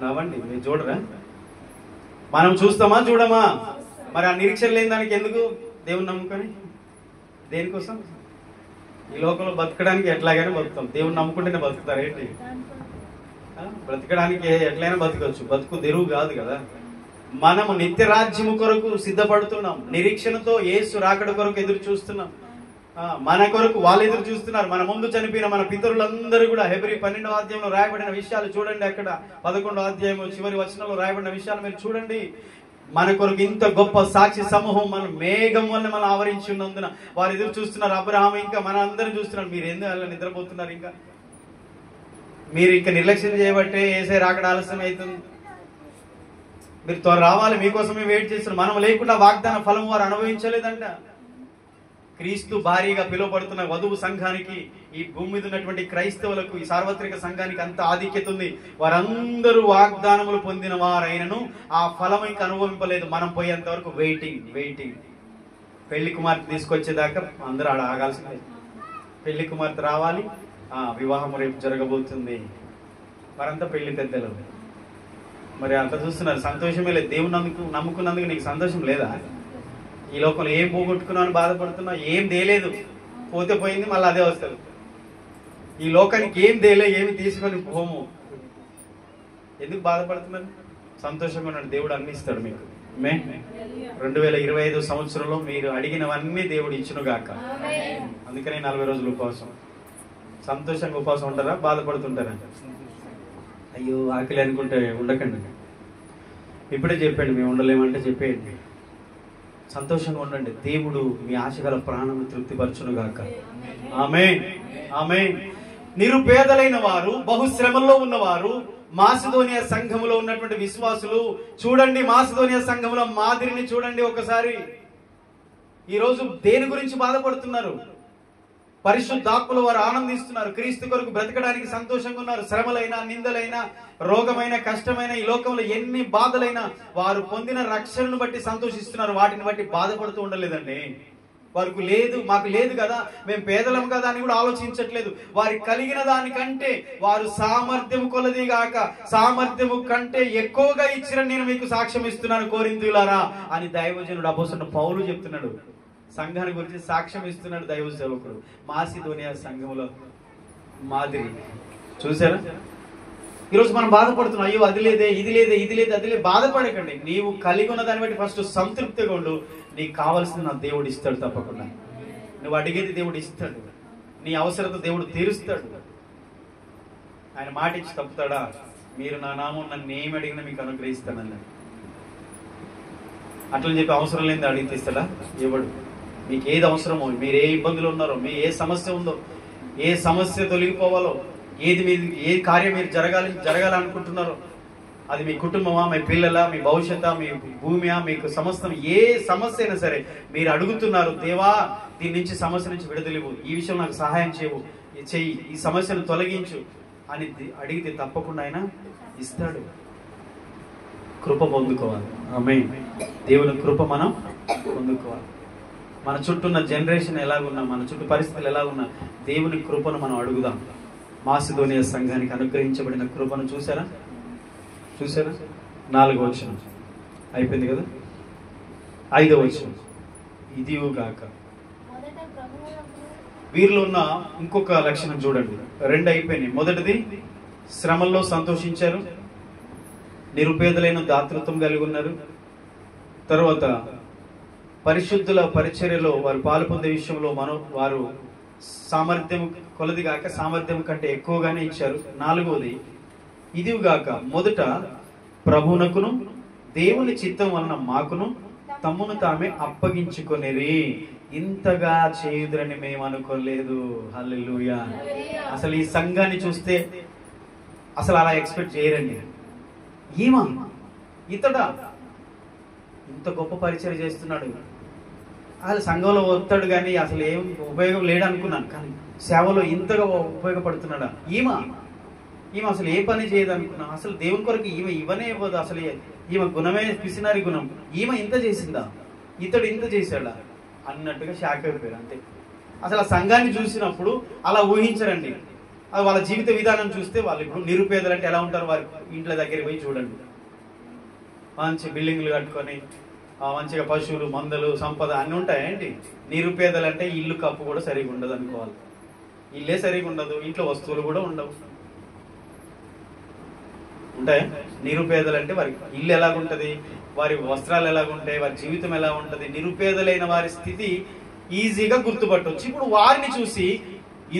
నవ్వండి, మీరు చూడరా? మనం చూస్తామా చూడమా? మరి ఆ నిరీక్షణ లేని దానికి ఎందుకు దేవుని నమ్ముకొని? దేనికోసం? ఈ లోకంలో బతకడానికి ఎట్లాగైనా బతుకుతాం. దేవుని నమ్ముకుంటేనే బతుకుతారు ఏంటి? బ్రతకడానికి ఎట్లయినా బతకవచ్చు. బతుకు తెరువు కాదు కదా. మనము నిత్య రాజ్యము కొరకు సిద్ధపడుతున్నాం. నిరీక్షణతో యేసు రాకడ కొరకు ఎదురు చూస్తున్నాం. మన కొరకు వాళ్ళు ఎదురు చూస్తున్నారు. మన ముందు చనిపోయిన మన పితరులందరూ కూడా హెబ్రీ 12వ అధ్యాయంలో రాయబడిన విషయాలు చూడండి. అక్కడ 11వ అధ్యాయం చివరి వచనంలో రాయబడిన విషయాలు మీరు చూడండి. మన కొరకు ఇంత గొప్ప సాక్షి సమూహం మన మేఘం వల్ల మనం ఆవరించి ఉన్నందున వారు ఎదురు చూస్తున్నారు. అబ్రహాం ఇంకా మన అందరం చూస్తున్నారు. మీరు ఎందుకు అలా నిద్రపోతున్నారు? ఇంకా మీరు ఇంకా నిర్లక్ష్యం చేయబట్టే యేసయ్య రాకడ ఆలస్యం అవుతుంది. మీరు త్వర రావాలి, మీకోసమే వెయిట్ చేస్తున్నారు. మనం లేకుండా వాగ్దాన ఫలం వారు అనుభవించలేదంట. క్రీస్తు భారీగా పిలువబడుతున్న వధువు సంఘానికి, ఈ భూమి మీద ఉన్నటువంటి క్రైస్తవులకు, ఈ సార్వత్రిక సంఘానికి అంత ఆధిక్యత ఉంది. వారందరూ వాగ్దానములు పొందిన వారైనను ఆ ఫలం ఇంకా అనుభవింపలేదు. మనం పోయేంత వరకు వెయిటింగ్. పెళ్లి కుమార్తె తీసుకొచ్చేదాకా అందరూ ఆడ ఆగాల్సిందే. పెళ్లి కుమార్తె రావాలి, వివాహం రేపు జరగబోతుంది. వారంతా పెళ్లి పెద్దలు. మరి అంత చూస్తున్నారు, సంతోషమే లేదు. దేవుని నమ్ముకున్నందుకు నీకు సంతోషం లేదా? ఈ లోకంలో ఏం పోగొట్టుకున్నాను బాధపడుతున్నా? ఏం తేలేదు, పోతే పోయింది, మళ్ళీ అదే వస్తుంది. ఈ లోకానికి ఏం తేలే, ఏమి తీసుకొని పోము. ఎందుకు బాధపడుతున్నారు? సంతోషంగా ఉన్నాడు. దేవుడు అన్ని ఇస్తాడు మీకు. 2025 సంవత్సరంలో మీరు అడిగినవన్నీ దేవుడు ఇచ్చునుగాక. అందుకనే 40 రోజులు ఉపవాసం. సంతోషంగా ఉపవాసం ఉంటారా? బాధపడుతుంటారా? అయ్యో ఆకలి అనుకుంటే ఉండకండి. ఇప్పుడే చెప్పండి, మేము ఉండలేమంటే చెప్పేయండి. సంతోషంగా ఉండండి. దేవుడు మీ ఆశగల ప్రాణం తృప్తిపరచునుగాక. ఆమేన్, ఆమేన్. నిరుపేదలైన వారు, బహుశ్రమల్లో ఉన్నవారు, మాసిదోనియా సంఘములో ఉన్నటువంటి విశ్వాసులు చూడండి. మాసిదోనియా సంఘముల మాదిరిని చూడండి ఒకసారి. ఈరోజు దేని గురించి బాధపడుతున్నారు? పరిశుద్ధాత్మలో వారు ఆనందిస్తున్నారు. క్రీస్తు కొరకు బ్రతకడానికి సంతోషంగా ఉన్నారు. శ్రమలైనా, నిందలైనా, రోగమైన, కష్టమైన, ఈ లోకంలో ఎన్ని బాధలైనా వారు పొందిన రక్షణను బట్టి సంతోషిస్తున్నారు. వాటిని బట్టి బాధపడుతూ ఉండలేదండి. వారికి లేదు, మాకు లేదు కదా, మేము పేదలం కదా అని కూడా ఆలోచించట్లేదు. వారికి కలిగిన దానికంటే వారు సామర్థ్యము కొలదిగాక సామర్థ్యము కంటే ఎక్కువగా ఇచ్చిరని నేను మీకు సాక్ష్యం ఇస్తున్నాను కొరింథీయులారా అని దైవజనుడు అపోస్తలుడు పౌలు చెప్తున్నాడు. సంఘాన్ని గురించి సాక్ష్యం ఇస్తున్నాడు దైవ సేవకుడు. మాసిదోనియా సంఘములో మాదిరి చూసారా? ఈరోజు మనం బాధపడుతున్నాం. అయ్యో అది లేదే, ఇది లేదే, ఇది లేదు, అది లేదు. బాధపడకండి. నీవు కలిగి ఉన్న దాన్ని బట్టి ఫస్ట్ సంతృప్తిగా ఉండు. నీకు కావాల్సిన నా దేవుడు ఇస్తాడు తప్పకుండా. నువ్వు అడిగేది దేవుడు ఇస్తాడు. నీ అవసరత దేవుడు తీరుస్తాడు. ఆయన మాట ఇచ్చి తప్పుతాడా? మీరు నా నామం నన్ను ఏమి అడిగినా మీకు అనుగ్రహిస్తానన్నాడు. అట్లని చెప్పి అవసరం లేని అడిగితే ఇస్తాడా? ఇవ్వడు. మీకు ఏది అవసరమో, మీరు ఏ ఇబ్బందులు ఉన్నారో, మీ ఏ సమస్య ఉందో, ఏ సమస్య తొలగిపోవాలో, ఏ కార్యం మీరు జరగాలనుకుంటున్నారో, అది మీ కుటుంబమా, మీ పిల్లల, మీ భవిష్యత్తు, మీ భూమియా, మీకు సమస్తం ఏ సమస్య అయినా సరే మీరు అడుగుతున్నారు. దేవా, దీని నుంచి సమస్య నుంచి విడుదలివ్వు, ఈ విషయంలో నాకు సహాయం చెయ్యి, ఈ సమస్యను తొలగించు అని అడిగితే తప్పకుండా ఆయన ఇస్తాడు. కృప పొందుకోవాలి. ఆమేన్. దేవుని కృప మనం పొందుకోవాలి. మన చుట్టూ ఉన్న జనరేషన్ ఎలాగున్నా, మన చుట్టూ పరిస్థితులు ఎలాగున్నా దేవుని కృపను మనం అడుగుదాం. మాసిదోనియా సంఘానికి అనుగ్రహించబడిన కృపను చూసారా? 4వ వచనం అయిపోయింది కదా. 5వ వచనం, ఇదిగాక. వీరిలో ఉన్న ఇంకొక లక్షణం చూడండి. 2 అయిపోయినాయి. మొదటిది శ్రమల్లో సంతోషించారు, నిరుపేదలైన దాతృత్వం కలిగి ఉన్నారు. తర్వాత పరిశుద్ధుల పరిచర్యలో వారు పాలు పొందే విషయంలో వారు సామర్థ్యం కొలది గాక సామర్థ్యం కంటే ఎక్కువగానే ఇచ్చారు. 4వది ఇదిగాక మొదట ప్రభువునకును దేవుని చిత్తం వలన మాకును తమ్మును తామే అప్పగించుకొనిరి. ఇంతగా చేయుదురని మేము అనుకోలేదు. హల్లెలూయా. అసలు ఈ సంఘాన్ని చూస్తే అసలు అలా ఎక్స్పెక్ట్ చేయరండి. ఇతడా ఇంత గొప్ప పరిచయం చేస్తున్నాడు, అసలు సంఘంలో వస్తాడు కానీ అసలు ఏం ఉపయోగం లేడనుకున్నాను, కానీ సేవలో ఇంతగా ఉపయోగపడుతున్నాడా? ఈమె అసలు ఏ పని చేయదు అనుకున్నాను. అసలు దేవుని కొరకు ఈమె ఇవనే ఇవ్వదు, అసలు ఈమె గుణమే పిసినారి గుణం, ఈమె ఇంత చేసిందా, ఇతడు ఇంత చేశాడా అన్నట్టుగా షాక్ అయిపోయారు. అంతే. అసలు ఆ సంఘాన్ని చూసినప్పుడు అలా ఊహించరండి. అది వాళ్ళ జీవిత విధానం చూస్తే వాళ్ళు ఇప్పుడు నిరుపేదలు అంటే ఎలా ఉంటారు, వారి ఇంట్ల దగ్గరికి పోయి చూడండి. మంచి బిల్డింగ్లు కట్టుకొని మంచిగా పశువులు మందలు సంపద అన్నీ ఉంటాయండి. నిరుపేదలు అంటే ఇల్లు కప్పు కూడా సరిగా ఉండదు అనుకోవాలి. ఇల్లే సరిగా ఉండదు, ఇంట్లో వస్తువులు కూడా ఉండవు. ఉంటాయా? నిరుపేదలు అంటే వారి ఇల్లు ఎలాగుంటది, వారి వస్త్రాలు ఎలాగుంటాయి, వారి జీవితం ఎలా ఉంటది, నిరుపేదలైన వారి స్థితి ఈజీగా గుర్తుపట్టవచ్చు. ఇప్పుడు వారిని చూసి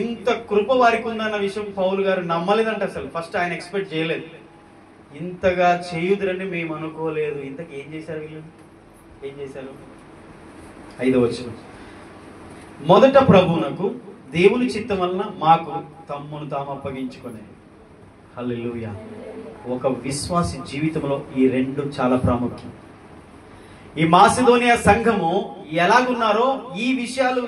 ఇంత కృప వారికి ఉందన్న విషయం పౌలు గారు నమ్మలేదంట. అసలు ఫస్ట్ ఆయన ఎక్స్పెక్ట్ చేయలేదు. ఇంతగా చేయుదురని మేము అనుకోలేదు. ఇంతకు ఏం చేశారు వీళ్ళు? ఏం చేశారు? 5వ వచనం, మొదట ప్రభువునకు దేవుని చిత్తం వలన మాకు తమ్మును తాము అప్పగించుకునే. హల్లెలూయా. ఒక విశ్వాసి జీవితంలో ఈ 2 చాలా ప్రాముఖ్యం. ఈ మాసిదోనియా సంఘము ఎలాగున్నారో ఈ విషయాలు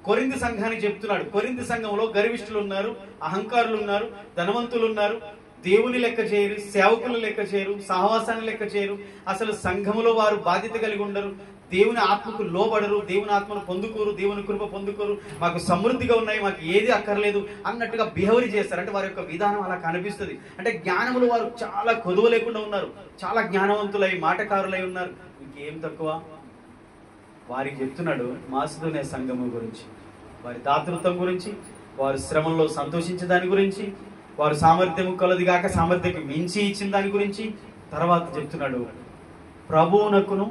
కొరింథీ సంఘానికి చెప్తున్నాడు. కొరింథీ సంఘంలో గర్విష్ఠులు ఉన్నారు, అహంకారులు ఉన్నారు, ధనవంతులు ఉన్నారు, దేవుని లెక్క చేయరు, సేవకులు లెక్క చేయరు, సహవాసాన్ని లెక్క చేయరు, అసలు సంఘములో వారు బాధ్యత కలిగి ఉండరు, దేవుని ఆత్మకు లోబడరు, దేవుని ఆత్మను పొందుకోరు, దేవుని కృప పొందుకోరు, మాకు సమృద్ధిగా ఉన్నాయి, మాకు ఏది అక్కర్లేదు అన్నట్టుగా బిహేవ్ చేస్తారు. అంటే వారి యొక్క విధానం అలా కనిపిస్తుంది. అంటే జ్ఞానములు వారు చాలా కొదువ లేకుండా ఉన్నారు, చాలా జ్ఞానవంతులై మాటకారులై ఉన్నారు. ఇంకేం తక్కువ? వారికి చెప్తున్నాడు మాసిదోనియా సంఘము గురించి, వారి దాతృత్వం గురించి, వారు శ్రమంలో సంతోషించే దాని గురించి, వారు సామర్థ్యం కొలది కాక సామర్థ్యం మించి ఇచ్చిన దాని గురించి. తర్వాత చెప్తున్నాడు ప్రభువునకును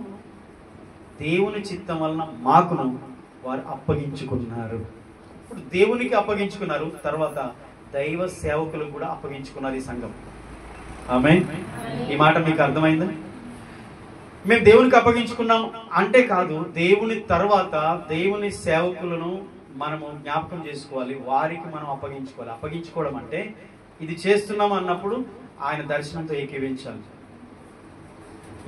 దేవుని చిత్తం వలన మాకును వారు అప్పగించుకున్నారు. ఇప్పుడు దేవునికి అప్పగించుకున్నారు, తర్వాత దైవ సేవకులకు కూడా అప్పగించుకున్నారు ఈ సంఘం. ఆమేన్. ఈ మాట మీకు అర్థమైందా? మేము దేవునికి అప్పగించుకున్నాం అంటే కాదు, దేవుని తర్వాత దేవుని సేవకులను మనము జ్ఞాపకం చేసుకోవాలి, వారికి మనం అప్పగించుకోవాలి. అప్పగించుకోవడం అంటే ఇది చేస్తున్నాం అన్నప్పుడు ఆయన దర్శనంతో ఏకీవించాలి.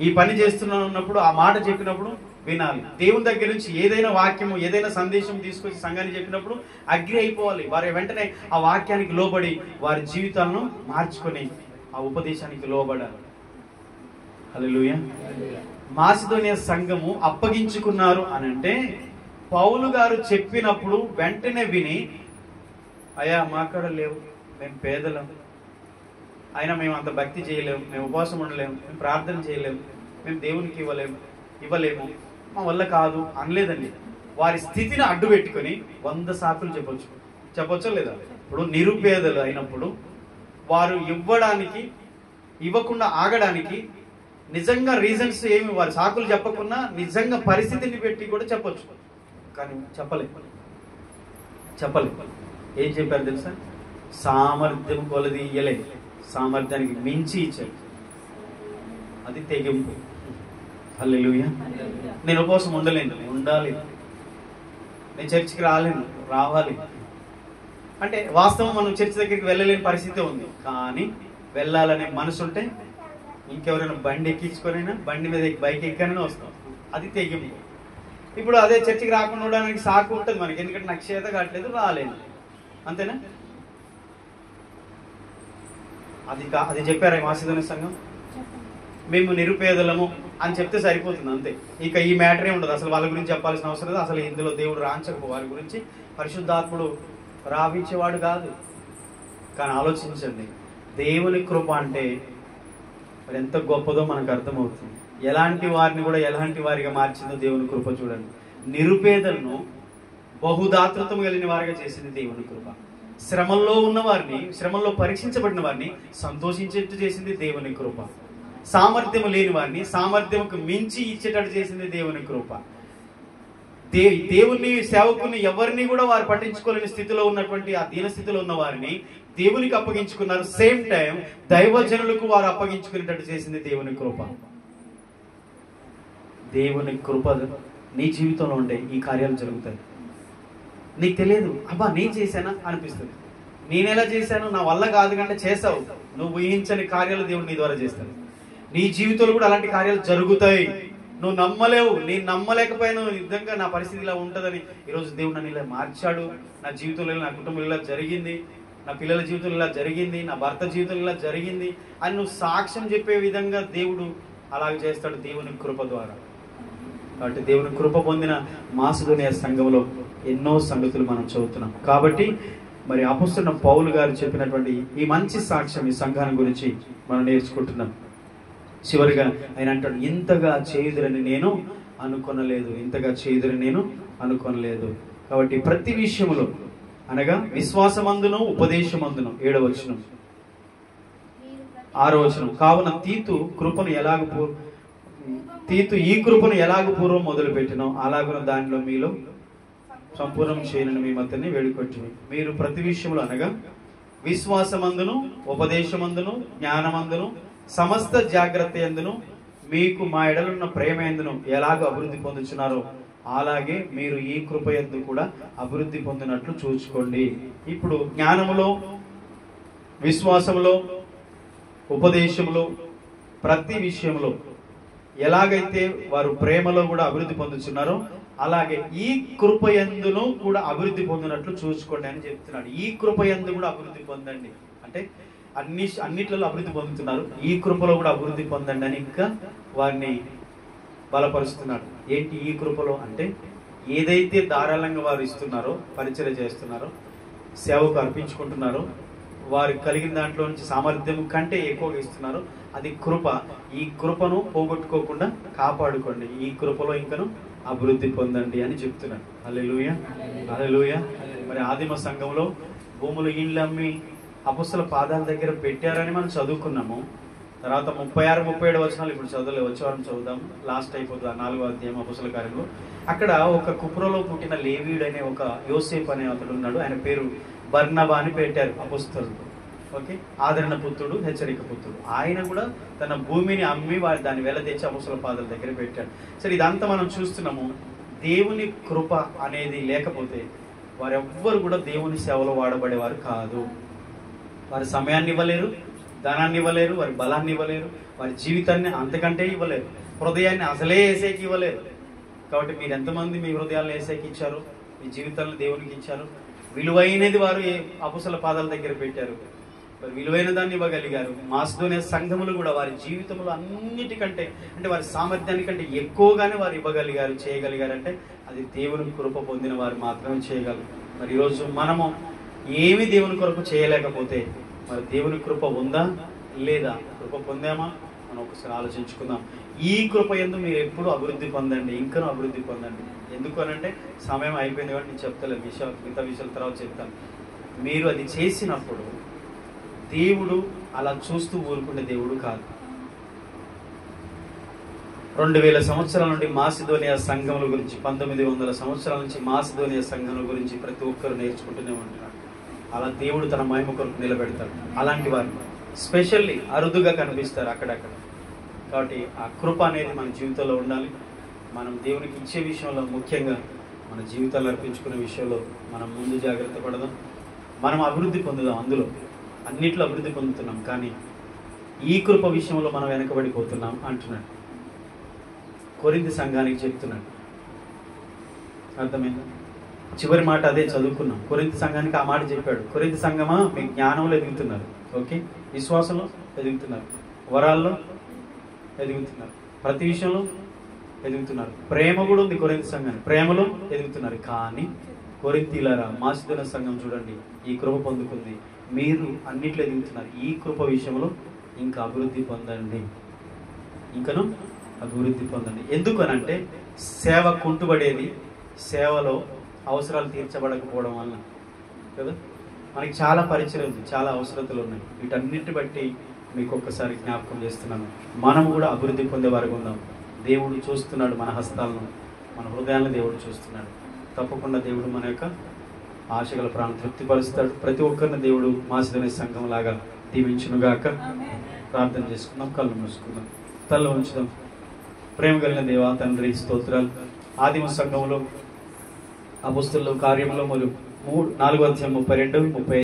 ఈ పని చేస్తున్నాం అన్నప్పుడు ఆ మాట చెప్పినప్పుడు వినాలి. దేవుని దగ్గర నుంచి ఏదైనా వాక్యము ఏదైనా సందేశం తీసుకొచ్చి సంఘాన్ని చెప్పినప్పుడు అగ్రి అయిపోవాలి. వారి వెంటనే ఆ వాక్యానికి లోబడి వారి జీవితాలను మార్చుకొని ఆ ఉపదేశానికి లోబడాలి. హల్లెలూయా. మాసిదోనియా సంఘము అప్పగించుకున్నారు అని అంటే పౌలు గారు చెప్పినప్పుడు వెంటనే విని, అయ్యా మాకాడ లేవు, మేము పేదలం, అయినా మేము అంత భక్తి చేయలేము, మేము ఉపవాసం ఉండలేము, మేము ప్రార్థన చేయలేము, మేము దేవునికి ఇవ్వలేము, మా వల్ల కాదు అనలేదండి. వారి స్థితిని అడ్డు పెట్టుకొని 100 సాకులు చెప్పొచ్చా లేదా? ఇప్పుడు నిరుపేదలు అయినప్పుడు వారు ఇవ్వకుండా ఆగడానికి నిజంగా రీజన్స్ ఏమి, వారి సాకులు చెప్పకుండా నిజంగా పరిస్థితిని పెట్టి కూడా చెప్పొచ్చు, కానీ చెప్పలేదు. ఏం చెప్పారు తెలుసా? సామర్థ్యం కొలది ఇయ్యలే, సామర్థ్యానికి మించి ఇచ్చారు. అది తెగింపు. హల్లెలూయా. నేను ఉపవాసం ఉండాలి, నేను చర్చికి రావాలి అంటే వాస్తవం మనం చర్చి దగ్గరికి వెళ్ళలేని పరిస్థితి ఉంది. కానీ వెళ్ళాలనే మనసు ఉంటే ఇంకెవరైనా బండి ఎక్కించుకొనైనా బండి మీద బైక్ ఎక్కనైనా వస్తాం. అది తెగింపు. ఇప్పుడు అదే చర్చికి రాకుండా ఉండడానికి సాకు ఉంటుంది మనకి, ఎందుకంటే నాకు చేత కావట్లేదు, రాలేదు, అంతేనా? అది చెప్పారా మాసిదోనియా సంఘం? మేము నిరుపేదలము అని చెప్తే సరిపోతుంది, అంతే. ఇక ఈ మ్యాటరే ఉండదు, అసలు వాళ్ళ గురించి చెప్పాల్సిన అవసరం లేదు. అసలు ఇందులో దేవుడు రాంచకపో, వారి గురించి పరిశుద్ధాత్ముడు రావించేవాడు కాదు. కానీ ఆలోచించండి, దేవుని కృప అంటే మరి ఎంత గొప్పదో మనకు అర్థమవుతుంది. ఎలాంటి వారిని కూడా ఎలాంటి వారిగా మార్చిందో దేవుని కృప చూడండి. నిరుపేదలను బహుదాతృత్వం కలిగిన వారిగా చేసింది దేవుని కృప. శ్రమల్లో ఉన్న వారిని, శ్రమల్లో పరీక్షించబడిన వారిని సంతోషించేట్టు చేసింది దేవుని కృప. సామర్థ్యం లేని వారిని సామర్థ్యంకు మించి ఇచ్చేటట్టు చేసింది దేవుని కృప. దేవుని సేవకుని ఎవరిని కూడా వారు పట్టించుకోలేని స్థితిలో ఉన్నటువంటి ఆ దీన స్థితిలో ఉన్న వారిని దేవునికి అప్పగించుకున్నారు. సేమ్ టైం దైవజనులకు వారు అప్పగించుకునేటట్టు చేసింది దేవుని కృప. దేవుని కృప నీ జీవితంలో ఉంటే ఈ కార్యాలు జరుగుతాయి. నీకు తెలియదు, అబ్బా నేను చేశానా అనిపిస్తుంది. నేనెలా చేశాను, నా వల్ల కాదు కంటే చేసావు. నువ్వు ఊహించని కార్యాలు దేవుడు నీ ద్వారా చేస్తాడు. నీ జీవితంలో కూడా అలాంటి కార్యాలు జరుగుతాయి. నువ్వు నమ్మలేవు. నేను నమ్మలేకపోయాను నిజంగా నా పరిస్థితి ఇలా ఉంటుందని. ఈరోజు దేవుడు నన్ను ఇలా మార్చాడు. నా జీవితంలో, నా కుటుంబంలో ఇలా జరిగింది, నా పిల్లల జీవితంలో ఇలా జరిగింది, నా భర్త జీవితంలో ఇలా జరిగింది అని నువ్వు సాక్ష్యం చెప్పే విధంగా దేవుడు అలాగే చేస్తాడు దేవుని కృప ద్వారా. కాబట్టి దేవుని కృప పొందిన మాసిదోనియా సంఘంలో ఎన్నో సంగతులు మనం చదువుతున్నాం. కాబట్టి మరి అపొస్తలుడైన పౌలు గారు చెప్పినటువంటి ఈ మంచి సాక్ష్యం ఈ సంఘాన్ని గురించి మనం నేర్చుకుంటున్నాం. చివరిగా ఆయన అంటాడు, ఇంతగా చేయుదురని నేను అనుకొనలేదు, ఇంతగా చేయుదురని నేను అనుకొనలేదు. కాబట్టి ప్రతి విషయంలో అనగా విశ్వాసమందును ఉపదేశమందును 7వ వచనం 6వ వచనం కావున తీతు ఈ కృపను ఎలాగ పూర్వం మొదలు పెట్టినో అలాగున దానిలో మీలో సంపూర్ణం చేయనని మీ మధ్యని వేడుకొచ్చి మీరు ప్రతి విషయంలో అనగా విశ్వాసమందును ఉపదేశమందును జ్ఞానమందును సమస్త జాగ్రత్త యందును మీకు మా ఎడలున్న ప్రేమ యందును ఎలాగో అభివృద్ధి పొందుచున్నారో అలాగే మీరు ఈ కృప యందు కూడా అభివృద్ధి పొందినట్లు చూసుకోండి. ఇప్పుడు జ్ఞానములో, విశ్వాసములో, ఉపదేశంలో, ప్రతి విషయంలో ఎలాగైతే వారు ప్రేమలో కూడా అభివృద్ధి పొందుతున్నారో అలాగే ఈ కృపయందును కూడా అభివృద్ధి పొందినట్లు చూసుకోండి అని చెప్తున్నాడు. ఈ కృపయందు కూడా అభివృద్ధి పొందండి అంటే అన్నిట్లలో అభివృద్ధి పొందుతున్నారు, ఈ కృపలో కూడా అభివృద్ధి పొందండి అని ఇంకా వారిని బలపరుస్తున్నాడు. ఏంటి ఈ కృపలో అంటే ఏదైతే ధారాళంగా వారు ఇస్తున్నారో, పరిచర్య చేస్తున్నారో, సేవకు అర్పించుకుంటున్నారో, వారు కలిగిన దాంట్లో నుంచి సామర్థ్యం కంటే ఎక్కువగా ఇస్తున్నారో అది కృప. ఈ కృపను పోగొట్టుకోకుండా కాపాడుకోండి, ఈ కృపలో ఇంకను అభివృద్ధి పొందండి అని చెప్తున్నాడు. హల్లెలూయా, హల్లెలూయా. మరి ఆదిమ సంఘంలో భూములు, ఇండ్లు అమ్మి అపొస్తలుల పాదాల దగ్గర పెట్టారని మనం చదువుకున్నాము. తర్వాత 36, 37 వచనాలు ఇప్పుడు చదవలే, వచ్చే వారం చదువుదాం. లాస్ట్ అయిపోతుంది 4వ అధ్యాయం అపొస్తలుల కార్యంలో. అక్కడ ఒక కుప్రోలో పుట్టిన లేవీయుడు అనే ఒక యోసేపు అనే అతడు ఉన్నాడు. ఆయన పేరు బర్నబా అని పెట్టారు అపొస్తలులు. ఓకే, ఆదరణ పుత్రుడు, హెచ్చరిక పుత్రుడు. ఆయన కూడా తన భూమిని అమ్మి దాన్ని వెల తెచ్చి అపొస్తలుల పాదాల దగ్గర పెట్టాడు. సరే, ఇదంతా మనం చూస్తున్నాము. దేవుని కృప అనేది లేకపోతే వారెవ్వరు కూడా దేవుని సేవలో వాడబడేవారు కాదు. వారి సమయాన్ని ఇవ్వలేరు, ధనాన్ని ఇవ్వలేరు, వారి బలాన్ని ఇవ్వలేరు, వారి జీవితాన్ని అంతకంటే ఇవ్వలేరు, హృదయాన్ని అసలే ఏసేకి ఇవ్వలేరు. కాబట్టి మీరు ఎంతమంది మీ హృదయాలను ఏసేకి ఇచ్చారు, మీ జీవితాలను దేవునికి ఇచ్చారు? విలువైనది వారు అపొస్తలుల పాదాల దగ్గర పెట్టారు, విలువైన దాన్ని ఇవ్వగలిగారు. మాసిదోనియా సంఘములు కూడా వారి జీవితంలో అన్నిటికంటే అంటే వారి సామర్థ్యానికంటే ఎక్కువగానే వారు ఇవ్వగలిగారు, చేయగలిగారు. అంటే అది దేవుని కృప పొందిన వారు మాత్రమే చేయగలరు. మరి ఈరోజు మనము ఏమి దేవుని కొరకు చేయలేకపోతే మరి దేవుని కృప ఉందా లేదా? కృప పొందామా? మనం ఒకసారి ఆలోచించుకుందాం. ఈ కృప యందు మీరు ఎప్పుడు అభివృద్ధి పొందండి, ఇంకనూ అభివృద్ధి పొందండి. ఎందుకు అనంటే సమయం అయిపోయింది కాబట్టి నేను చెప్తలేదు, మిగతా విషయాల తర్వాత చెప్తాను. మీరు అది చేసినప్పుడు దేవుడు అలా చూస్తూ ఊరుకునే దేవుడు కాదు. 2000 సంవత్సరాల నుండి మాసిదోనియా సంఘముల గురించి, 1900 సంవత్సరాల నుంచి మాసిదోనియా సంఘముల గురించి ప్రతి ఒక్కరు నేర్చుకుంటూనే ఉంటున్నారు. అలా దేవుడు తన మహిమ కొరకు నిలబెడతాడు. అలాంటి వారు స్పెషల్లీ అరుదుగా కనిపిస్తారు అక్కడక్కడ. కాబట్టి ఆ కృప అనేది మన జీవితంలో ఉండాలి. మనం దేవునికి ఇచ్చే విషయంలో, ముఖ్యంగా మన జీవితాలు అర్పించుకునే విషయంలో మనం ముందు జాగ్రత్త పడదాం. మనం అభివృద్ధి పొందుదాం. అందులో అన్నిట్లో అభివృద్ధి పొందుతున్నాం, కానీ ఈ కృప విషయంలో మనం వెనకబడిపోతున్నాం అంటున్నాడు. కొరింథీ సంఘానికి చెప్తున్నాడు. అర్థమైందా? చివరి మాట అదే చదువుకున్నాం. కొరింథీ సంఘానికి ఆ మాట చెప్పాడు. కొరింథీ సంఘమా, మీ జ్ఞానంలో ఎదుగుతున్నారు, ఓకే, విశ్వాసంలో ఎదుగుతున్నారు, వరాల్లో ఎదుగుతున్నారు, ప్రతి విషయంలో ఎదుగుతున్నారు. ప్రేమ కూడా ఉంది కొరింథీ సంఘానికి, ప్రేమలో ఎదుగుతున్నారు. కానీ కొరింథీయులారా, మాసిదోనియా సంఘం చూడండి, ఈ కృప పొందుకుంది, మీరు అన్నిట్లో ఎదుగుతున్నారు. ఈ కృప విషయంలో ఇంకా అభివృద్ధి పొందండి, ఇంకను అభివృద్ధి పొందండి. ఎందుకనంటే సేవ కుంటుబడేది సేవలో అవసరాలు తీర్చబడకపోవడం వలన కదా. మనకి చాలా పరిచయం ఉంది, చాలా అవసరతలు ఉన్నాయి. వీటన్నిటి బట్టి మీకు ఒక్కసారి జ్ఞాపకం చేస్తున్నాను. మనం కూడా అభివృద్ధి పొందే వారికి ఉందాం. దేవుడు చూస్తున్నాడు మన హస్తాలను. మన హృదయాన్ని దేవుడు చూస్తున్నాడు. తప్పకుండా దేవుడు మన యొక్క ఆశగల ప్రాణం తృప్తిపరుస్తాడు. ప్రతి ఒక్కరిని దేవుడు మాసిదనే సంఘం లాగా దీవించునుగాక. ప్రార్థన చేసుకుందాం, కళ్ళు మూసుకుందాం, తల ఉంచుదాం. ప్రేమ కలిగిన దేవా తండ్రి స్తోత్రాలు. ఆదిమ సంఘంలో అపొస్తలుల కార్యములో 4వ అధ్యాయం 32, 35